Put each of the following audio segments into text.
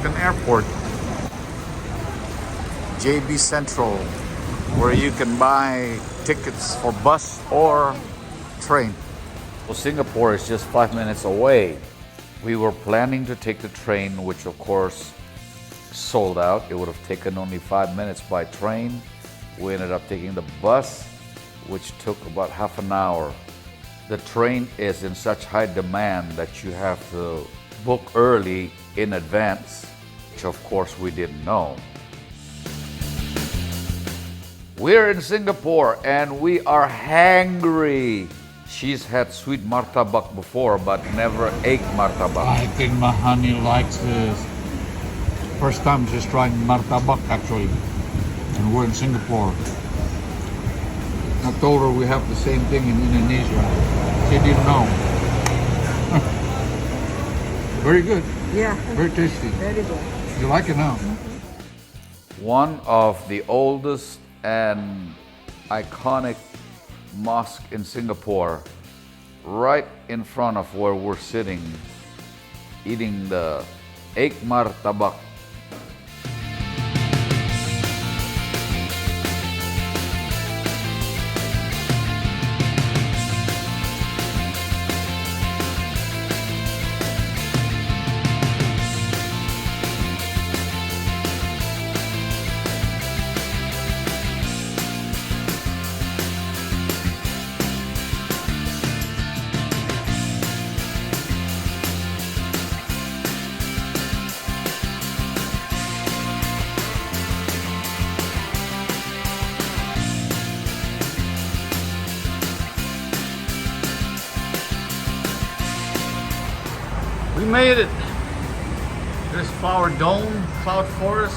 American airport, JB Central, where you can buy tickets for bus or train. So Singapore is just 5 minutes away. We were planning to take the train, which of course sold out. It would have taken only 5 minutes by train. We ended up taking the bus, which took about half an hour. The train is in such high demand that you have to book early in advance, which of course we didn't know. We're in Singapore and we are hangry. She's had sweet martabak before, but never egg martabak. I think my honey likes this. First time she's trying martabak actually. And we're in Singapore. I told her we have the same thing in Indonesia. She didn't know. Very good. Yeah. Very tasty. Very good. You like it now? One of the oldest and iconic mosque in Singapore, right in front of where we're sitting, eating the egg martabak. We made it. There's Flower Dome, Cloud Forest,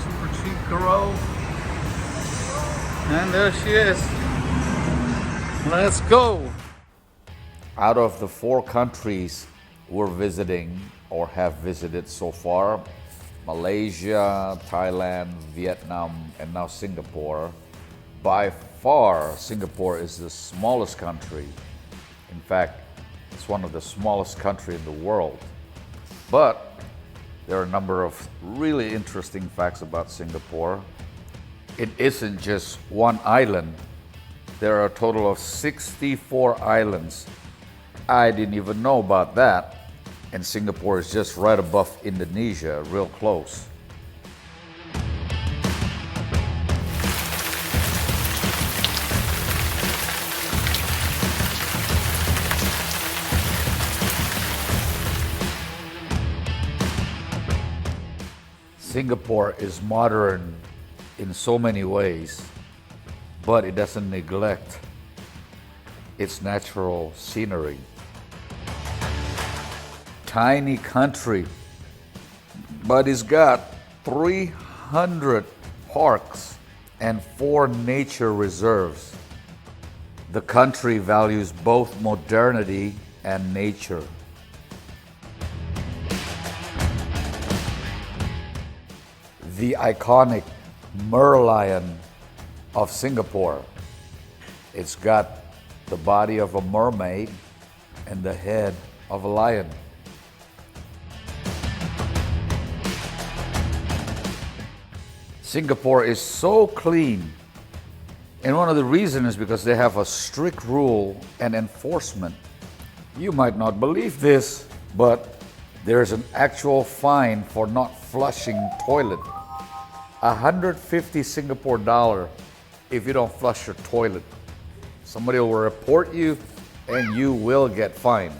Super Cheap Grove. And there she is. Let's go. Out of the 4 countries we're visiting or have visited so far, Malaysia, Thailand, Vietnam, and now Singapore, by far Singapore is the smallest country. In fact, it's one of the smallest countries in the world. But there are a number of really interesting facts about Singapore. It isn't just one island. There are a total of 64 islands. I didn't even know about that. And Singapore is just right above Indonesia, real close. Singapore is modern in so many ways, but it doesn't neglect its natural scenery. Tiny country, but it's got 300 parks and 4 nature reserves. The country values both modernity and nature. The iconic Merlion of Singapore. It's got the body of a mermaid and the head of a lion. Singapore is so clean, and one of the reasons is because they have a strict rule and enforcement. You might not believe this, but there's an actual fine for not flushing toilet. 150 Singapore dollar if you don't flush your toilet. Somebody will report you and you will get fined.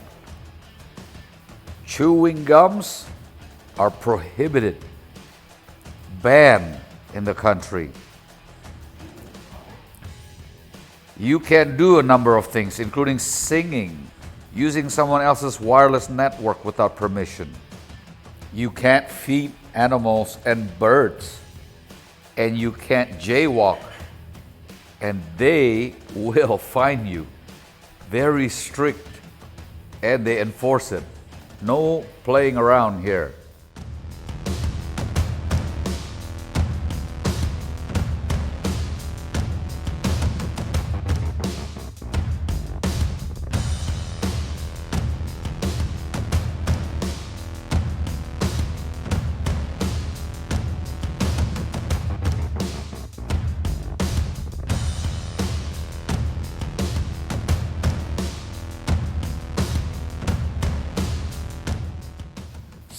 Chewing gums are prohibited, banned in the country. You can do a number of things, including singing, using someone else's wireless network without permission. You can't feed animals and birds. And you can't jaywalk, and they will fine you. Very strict, and they enforce it. No playing around here.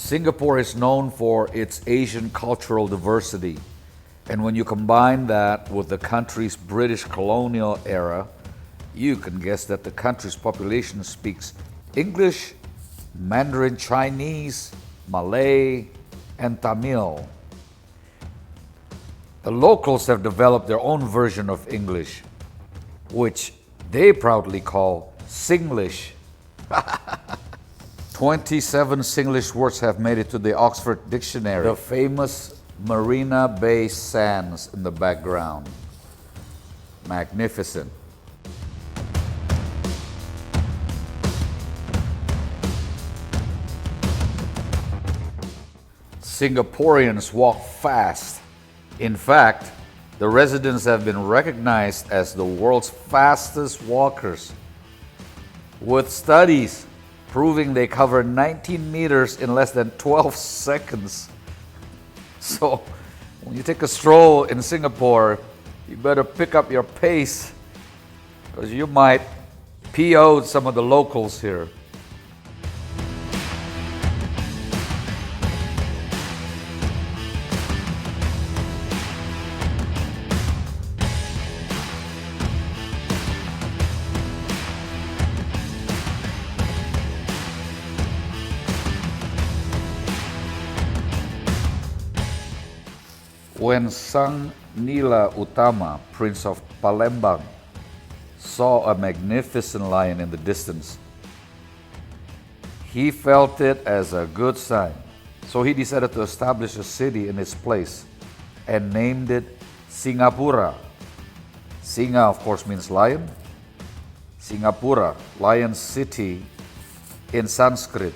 Singapore is known for its Asian cultural diversity. And when you combine that with the country's British colonial era, you can guess that the country's population speaks English, Mandarin Chinese, Malay, and Tamil. The locals have developed their own version of English, which they proudly call Singlish. 27 Singlish words have made it to the Oxford Dictionary. The famous Marina Bay Sands in the background. Magnificent. Singaporeans walk fast. In fact, the residents have been recognized as the world's fastest walkers, with studies proving they cover 19 meters in less than 12 seconds. So, when you take a stroll in Singapore, you better pick up your pace, because you might PO some of the locals here. When Sang Nila Utama, Prince of Palembang, saw a magnificent lion in the distance, he felt it as a good sign. So he decided to establish a city in its place and named it Singapura. Singa, of course, means lion. Singapura, Lion City in Sanskrit.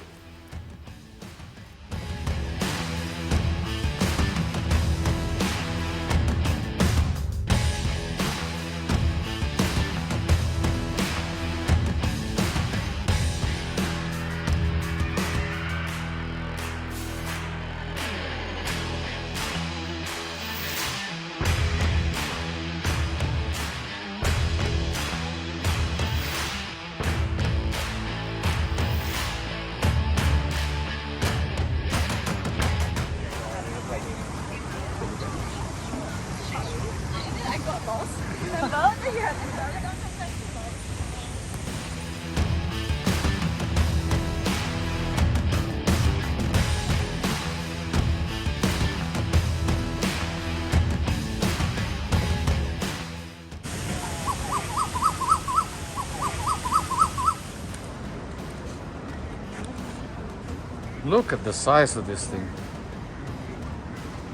Look at the size of this thing.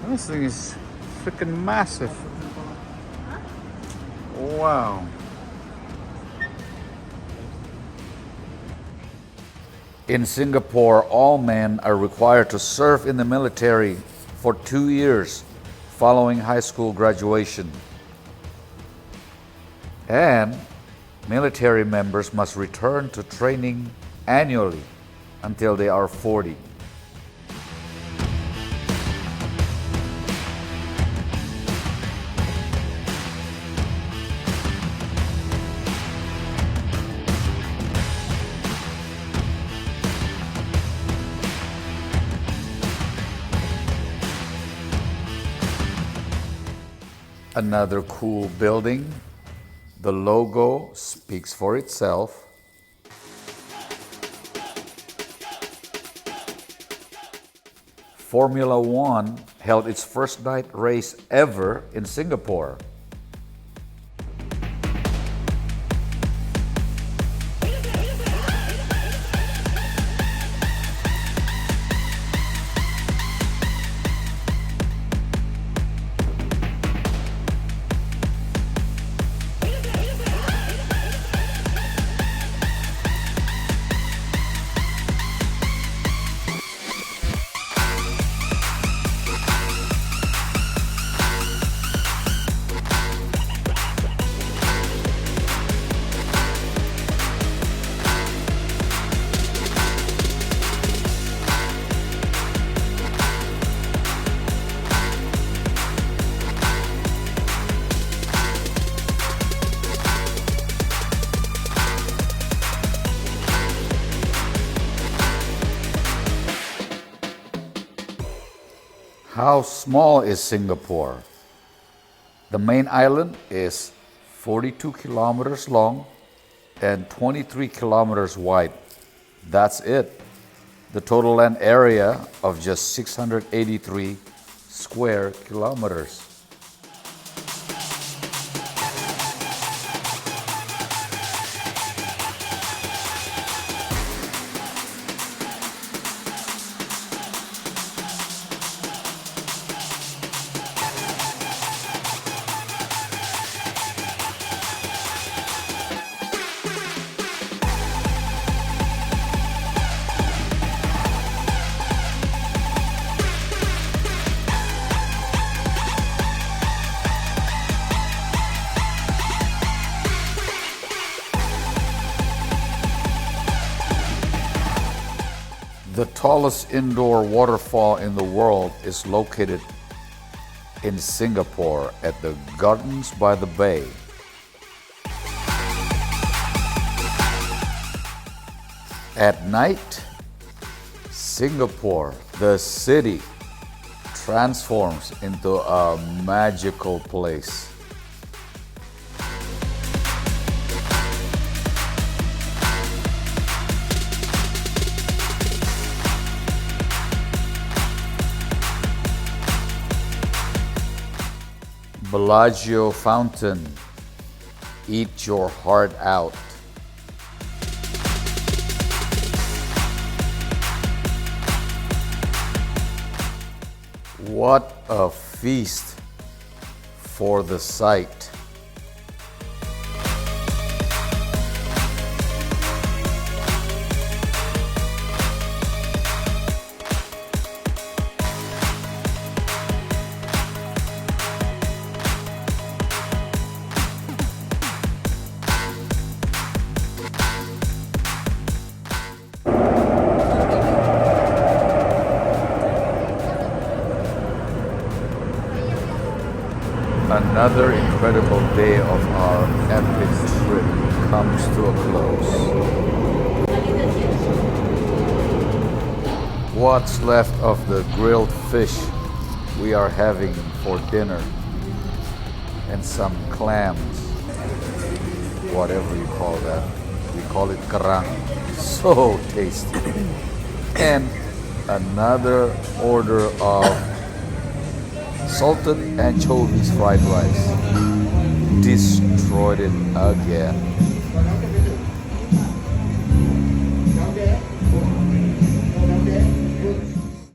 This thing is freaking massive. Wow. In Singapore, all men are required to serve in the military for 2 years following high school graduation. And military members must return to training annually until they are 40. Another cool building. The logo speaks for itself. Formula One held its first night race ever in Singapore. How small is Singapore? The main island is 42 kilometers long and 23 kilometers wide. That's it. The total land area of just 683 square kilometers. The tallest indoor waterfall in the world is located in Singapore at the Gardens by the Bay. At night, Singapore, the city, transforms into a magical place. Bellagio Fountain, eat your heart out. What a feast for the sight. Another incredible day of our epic trip comes to a close. What's left of the grilled fish we are having for dinner, and some clams, whatever you call that. We call it kerang. So tasty. And another order of salted anchovies fried rice. Destroyed it again.